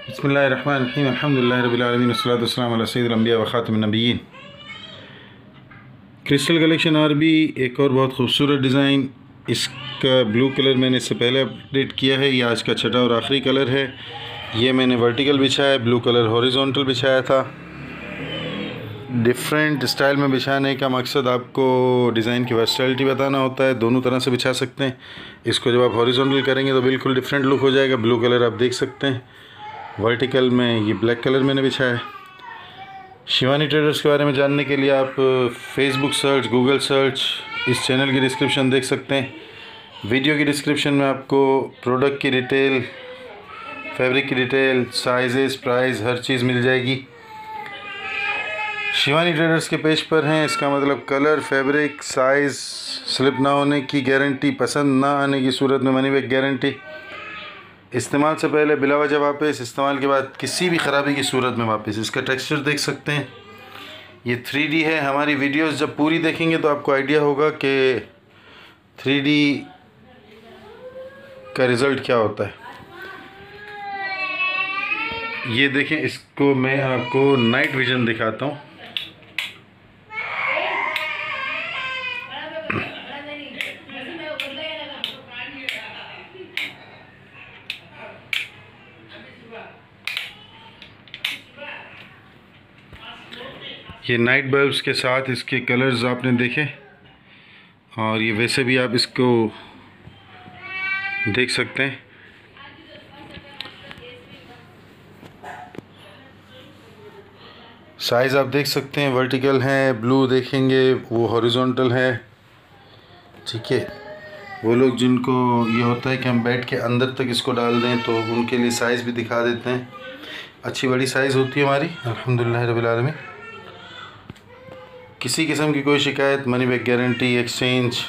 बिस्मिल्लाहिर्रहमानिर्रहीम अल्हम्दुलिल्लाहि रब्बिल आलमीन वस्सलातु वस्सलामु अला सय्यिदिल अंबिया व खातिमिन नबिय्यीन। क्रिस्टल कलेक्शन आरबी एक और बहुत खूबसूरत डिज़ाइन। इसका ब्लू कलर मैंने इससे पहले अपडेट किया है। ये आज का छठा और आखिरी कलर है। ये मैंने वर्टिकल बिछाया है, ब्लू कलर हॉरिजॉन्टल बिछाया था। डिफरेंट स्टाइल में बिछाने का मकसद आपको डिज़ाइन की वर्सैटिलिटी बताना होता है। दोनों तरह से बिछा सकते हैं। इसको जब आप हॉरिजॉन्टल करेंगे तो बिल्कुल डिफरेंट लुक हो जाएगा। ब्लू कलर आप देख सकते हैं। वर्टिकल में ये ब्लैक कलर मैंने बिछाया है। शिवानी ट्रेडर्स के बारे में जानने के लिए आप फेसबुक सर्च, गूगल सर्च, इस चैनल की डिस्क्रिप्शन देख सकते हैं। वीडियो की डिस्क्रिप्शन में आपको प्रोडक्ट की डिटेल, फैब्रिक की डिटेल, साइजेस, प्राइस, हर चीज़ मिल जाएगी। शिवानी ट्रेडर्स के पेज पर हैं, इसका मतलब कलर, फैब्रिक, साइज़, स्लिप ना होने की गारंटी, पसंद ना आने की सूरत में मनी बैक गारंटी, इस्तेमाल से पहले बिला वजह वापस, इस्तेमाल के बाद किसी भी ख़राबी की सूरत में वापस। इसका टेक्सचर देख सकते हैं, ये 3D है। हमारी वीडियोस जब पूरी देखेंगे तो आपको आइडिया होगा कि 3D का रिज़ल्ट क्या होता है। ये देखें, इसको मैं आपको नाइट विज़न दिखाता हूँ। ये नाइट बल्ब्स के साथ इसके कलर्स आपने देखे, और ये वैसे भी आप इसको देख सकते हैं। साइज़ आप देख सकते हैं, वर्टिकल है, ब्लू देखेंगे वो हॉरिजॉन्टल है। ठीक है, वो लोग जिनको ये होता है कि हम बैठ के अंदर तक इसको डाल दें तो उनके लिए साइज़ भी दिखा देते हैं। अच्छी बड़ी साइज़ होती है हमारी, अल्हम्दुलिल्लाह रब्बिल आलमीन। किसी किस्म की कोई शिकायत, मनी बैक गारंटी, एक्सचेंज